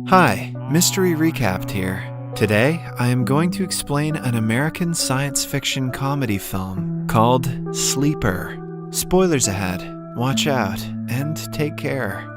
Hi, Mystery Recapped here. Today, I am going to explain an American science fiction comedy film called Sleeper. Spoilers ahead, watch out, and take care.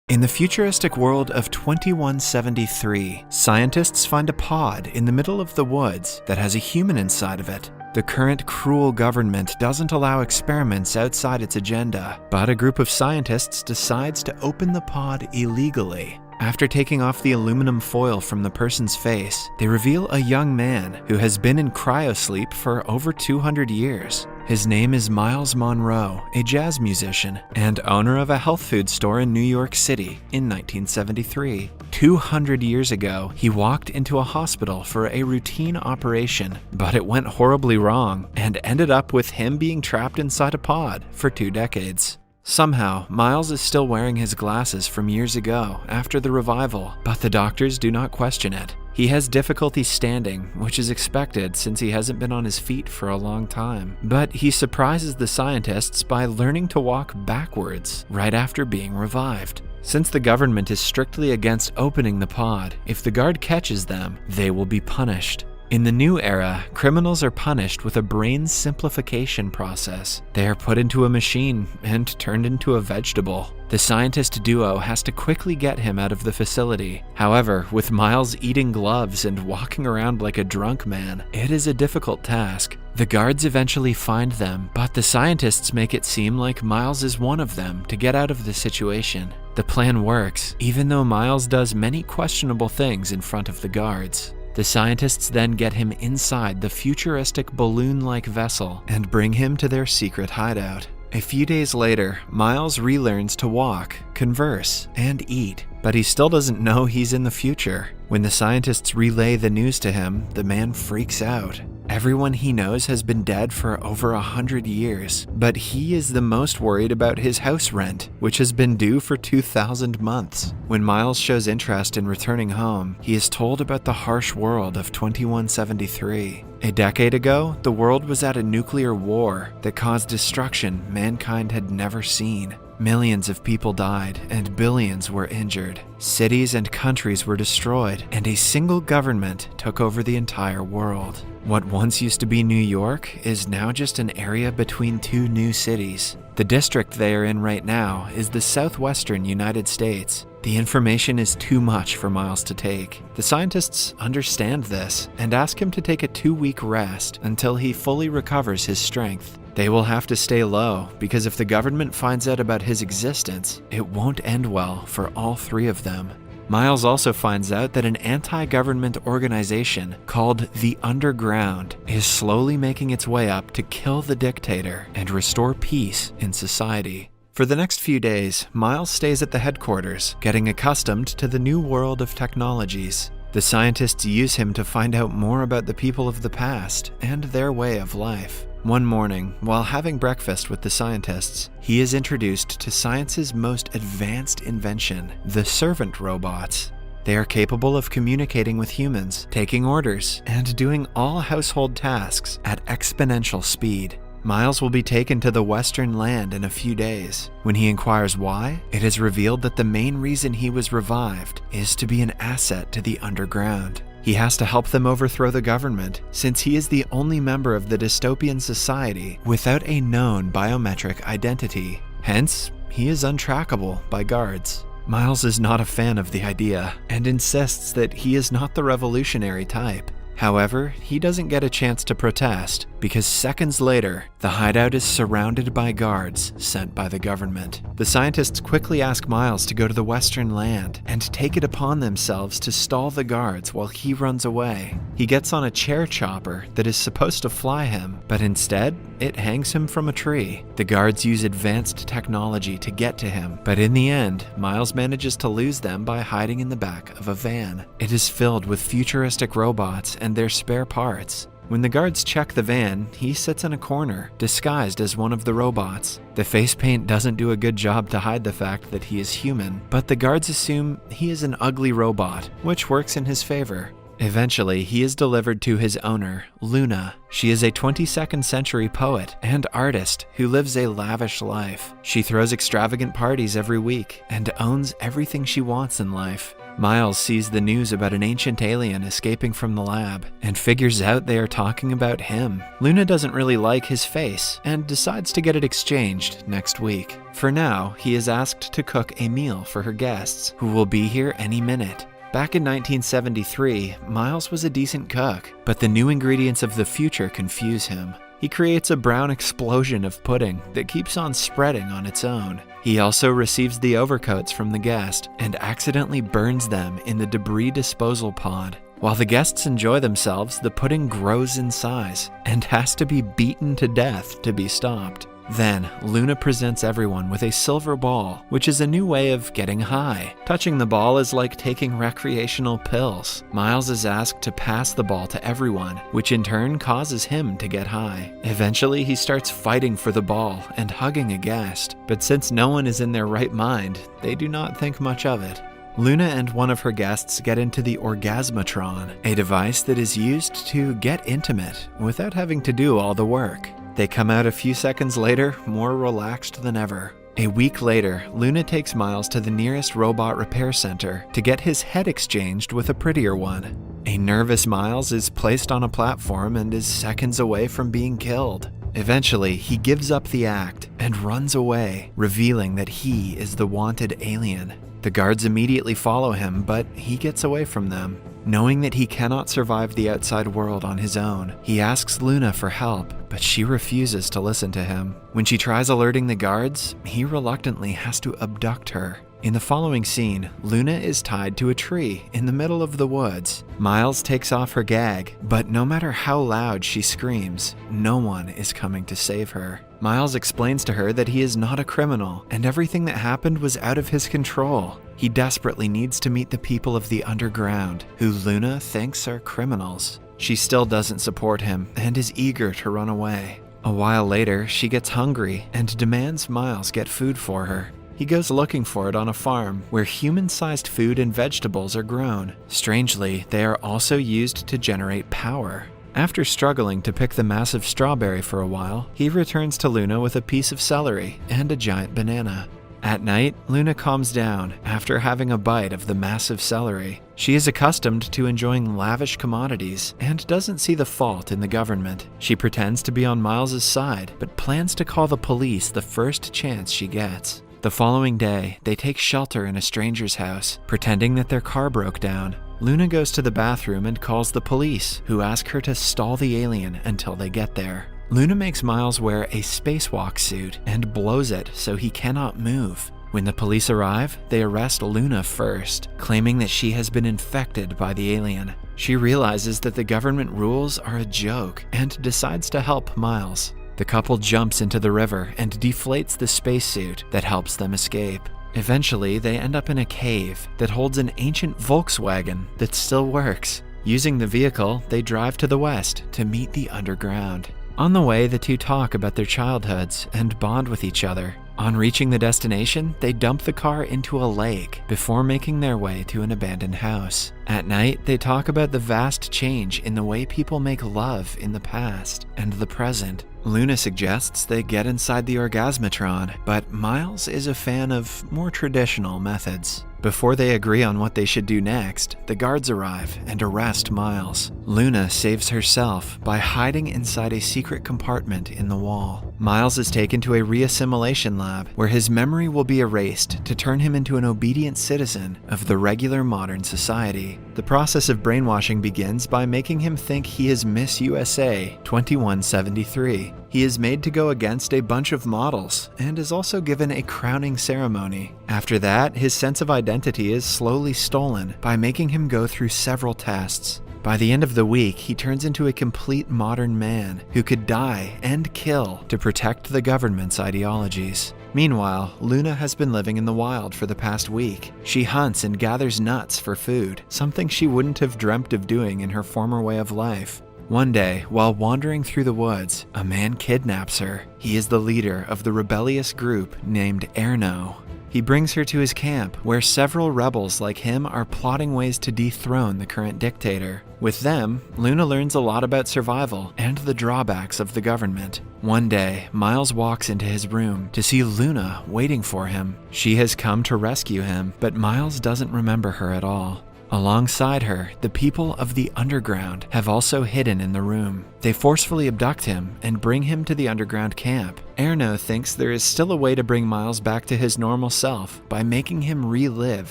In the futuristic world of 2173, scientists find a pod in the middle of the woods that has a human inside of it. The current cruel government doesn't allow experiments outside its agenda, but a group of scientists decides to open the pod illegally. After taking off the aluminum foil from the person's face, they reveal a young man who has been in cryosleep for over 200 years. His name is Miles Monroe, a jazz musician and owner of a health food store in New York City in 1973. 200 years ago, he walked into a hospital for a routine operation, but it went horribly wrong and ended up with him being trapped inside a pod for 2 decades. Somehow, Miles is still wearing his glasses from years ago after the revival, but the doctors do not question it. He has difficulty standing, which is expected since he hasn't been on his feet for a long time. But he surprises the scientists by learning to walk backwards right after being revived. Since the government is strictly against opening the pod, if the guard catches them, they will be punished. In the new era, criminals are punished with a brain simplification process. They are put into a machine and turned into a vegetable. The scientist duo has to quickly get him out of the facility. However, with Miles eating gloves and walking around like a drunk man, it is a difficult task. The guards eventually find them, but the scientists make it seem like Miles is one of them to get out of the situation. The plan works, even though Miles does many questionable things in front of the guards. The scientists then get him inside the futuristic balloon-like vessel and bring him to their secret hideout. A few days later, Miles relearns to walk, converse, and eat, but he still doesn't know he's in the future. When the scientists relay the news to him, the man freaks out. Everyone he knows has been dead for over 100 years, but he is the most worried about his house rent, which has been due for 2,000 months. When Miles shows interest in returning home, he is told about the harsh world of 2173. A decade ago, the world was at a nuclear war that caused destruction mankind had never seen. Millions of people died and billions were injured. Cities and countries were destroyed, and a single government took over the entire world. What once used to be New York is now just an area between 2 new cities. The district they are in right now is the southwestern United States. The information is too much for Miles to take. The scientists understand this and ask him to take a 2-week rest until he fully recovers his strength. They will have to stay low because if the government finds out about his existence, it won't end well for all 3 of them. Miles also finds out that an anti-government organization called the Underground is slowly making its way up to kill the dictator and restore peace in society. For the next few days, Miles stays at the headquarters, getting accustomed to the new world of technologies. The scientists use him to find out more about the people of the past and their way of life. One morning, while having breakfast with the scientists, he is introduced to science's most advanced invention, the servant robots. They are capable of communicating with humans, taking orders, and doing all household tasks at exponential speed. Miles will be taken to the Western Land in a few days. When he inquires why, it is revealed that the main reason he was revived is to be an asset to the Underground. He has to help them overthrow the government, since he is the only member of the dystopian society without a known biometric identity. Hence, he is untrackable by guards. Miles is not a fan of the idea, and insists that he is not the revolutionary type. However, he doesn't get a chance to protest, because seconds later, the hideout is surrounded by guards sent by the government. The scientists quickly ask Miles to go to the Western Land and take it upon themselves to stall the guards while he runs away. He gets on a chair chopper that is supposed to fly him, but instead, it hangs him from a tree. The guards use advanced technology to get to him, but in the end, Miles manages to lose them by hiding in the back of a van. It is filled with futuristic robots and their spare parts. When the guards check the van, he sits in a corner, disguised as one of the robots. The face paint doesn't do a good job to hide the fact that he is human, but the guards assume he is an ugly robot, which works in his favor. Eventually, he is delivered to his owner, Luna. She is a 22nd century poet and artist who lives a lavish life. She throws extravagant parties every week and owns everything she wants in life. Miles sees the news about an ancient alien escaping from the lab and figures out they are talking about him. Luna doesn't really like his face and decides to get it exchanged next week. For now, he is asked to cook a meal for her guests, who will be here any minute. Back in 1973, Miles was a decent cook, but the new ingredients of the future confuse him. He creates a brown explosion of pudding that keeps on spreading on its own. He also receives the overcoats from the guest and accidentally burns them in the debris disposal pod. While the guests enjoy themselves, the pudding grows in size and has to be beaten to death to be stopped. Then, Luna presents everyone with a silver ball, which is a new way of getting high. Touching the ball is like taking recreational pills. Miles is asked to pass the ball to everyone, which in turn causes him to get high. Eventually, he starts fighting for the ball and hugging a guest, but since no one is in their right mind, they do not think much of it. Luna and one of her guests get into the Orgasmatron, a device that is used to get intimate without having to do all the work. They come out a few seconds later, more relaxed than ever. A week later, Luna takes Miles to the nearest robot repair center to get his head exchanged with a prettier one. A nervous Miles is placed on a platform and is seconds away from being killed. Eventually, he gives up the act and runs away, revealing that he is the wanted alien. The guards immediately follow him, but he gets away from them. Knowing that he cannot survive the outside world on his own, he asks Luna for help, but she refuses to listen to him. When she tries alerting the guards, he reluctantly has to abduct her. In the following scene, Luna is tied to a tree in the middle of the woods. Miles takes off her gag, but no matter how loud she screams, no one is coming to save her. Miles explains to her that he is not a criminal, and everything that happened was out of his control. He desperately needs to meet the people of the underground, who Luna thinks are criminals. She still doesn't support him and is eager to run away. A while later, she gets hungry and demands Miles get food for her. He goes looking for it on a farm where human-sized food and vegetables are grown. Strangely, they are also used to generate power. After struggling to pick the massive strawberry for a while, he returns to Luna with a piece of celery and a giant banana. At night, Luna calms down after having a bite of the massive celery. She is accustomed to enjoying lavish commodities and doesn't see the fault in the government. She pretends to be on Miles's side, but plans to call the police the first chance she gets. The following day, they take shelter in a stranger's house, pretending that their car broke down. Luna goes to the bathroom and calls the police, who ask her to stall the alien until they get there. Luna makes Miles wear a spacewalk suit and blows it so he cannot move. When the police arrive, they arrest Luna first, claiming that she has been infected by the alien. She realizes that the government rules are a joke and decides to help Miles. The couple jumps into the river and deflates the spacesuit that helps them escape. Eventually, they end up in a cave that holds an ancient Volkswagen that still works. Using the vehicle, they drive to the west to meet the underground. On the way, the two talk about their childhoods and bond with each other. On reaching the destination, they dump the car into a lake before making their way to an abandoned house. At night, they talk about the vast change in the way people make love in the past and the present. Luna suggests they get inside the Orgasmatron, but Miles is a fan of more traditional methods. Before they agree on what they should do next, the guards arrive and arrest Miles. Luna saves herself by hiding inside a secret compartment in the wall. Miles is taken to a reassimilation lab where his memory will be erased to turn him into an obedient citizen of the regular modern society. The process of brainwashing begins by making him think he is Miss USA 2173. He is made to go against a bunch of models and is also given a crowning ceremony. After that, his sense of identity is slowly stolen by making him go through several tests. By the end of the week, he turns into a complete modern man who could die and kill to protect the government's ideologies. Meanwhile, Luna has been living in the wild for the past week. She hunts and gathers nuts for food, something she wouldn't have dreamt of doing in her former way of life. One day, while wandering through the woods, a man kidnaps her. He is the leader of the rebellious group named Erno. He He brings her to his camp, where several rebels like him are plotting ways to dethrone the current dictator. With them, Luna learns a lot about survival and the drawbacks of the government. One day, Miles walks into his room to see Luna waiting for him. She has come to rescue him, but Miles doesn't remember her at all. Alongside her, the people of the underground have also hidden in the room. They forcefully abduct him and bring him to the underground camp. Erno thinks there is still a way to bring Miles back to his normal self by making him relive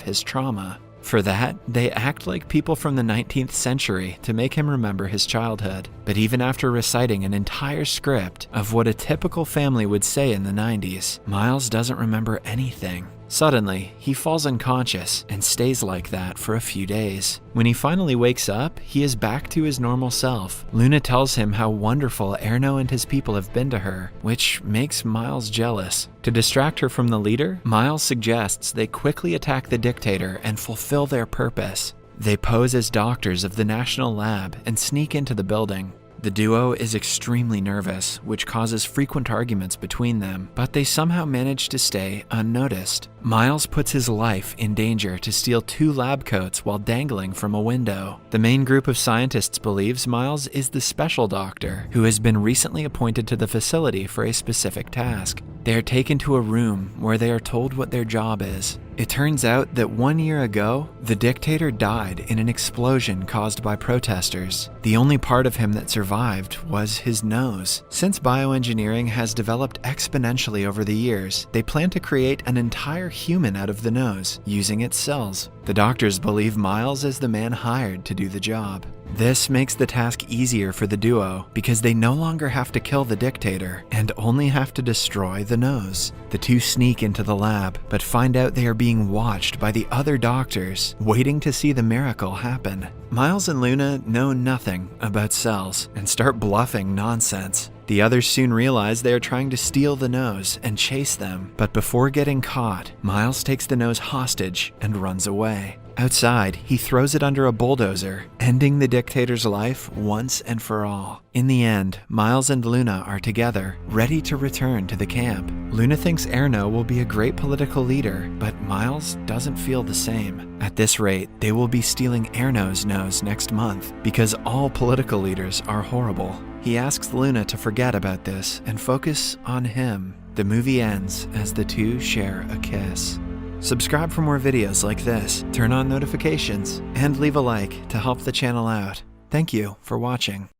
his trauma. For that, they act like people from the 19th century to make him remember his childhood. But even after reciting an entire script of what a typical family would say in the 90s, Miles doesn't remember anything. Suddenly, he falls unconscious and stays like that for a few days. When he finally wakes up, he is back to his normal self. Luna tells him how wonderful Erno and his people have been to her, which makes Miles jealous. To distract her from the leader, Miles suggests they quickly attack the dictator and fulfill their purpose. They pose as doctors of the National Lab and sneak into the building. The duo is extremely nervous, which causes frequent arguments between them, but they somehow manage to stay unnoticed. Miles puts his life in danger to steal 2 lab coats while dangling from a window. The main group of scientists believes Miles is the special doctor who has been recently appointed to the facility for a specific task. They are taken to a room where they are told what their job is. It turns out that 1 year ago, the dictator died in an explosion caused by protesters. The only part of him that survived was his nose. Since bioengineering has developed exponentially over the years, they plan to create an entire human out of the nose, using its cells. The doctors believe Miles is the man hired to do the job. This makes the task easier for the duo because they no longer have to kill the dictator and only have to destroy the nose. The two sneak into the lab, but find out they are being watched by the other doctors, waiting to see the miracle happen. Miles and Luna know nothing about cells and start bluffing nonsense. The others soon realize they are trying to steal the nose and chase them, but before getting caught, Miles takes the nose hostage and runs away. Outside, he throws it under a bulldozer, ending the dictator's life once and for all. In the end, Miles and Luna are together, ready to return to the camp. Luna thinks Erno will be a great political leader, but Miles doesn't feel the same. At this rate, they will be stealing Erno's nose next month, because all political leaders are horrible. He asks Luna to forget about this and focus on him. The movie ends as the two share a kiss. Subscribe for more videos like this, turn on notifications, and leave a like to help the channel out. Thank you for watching.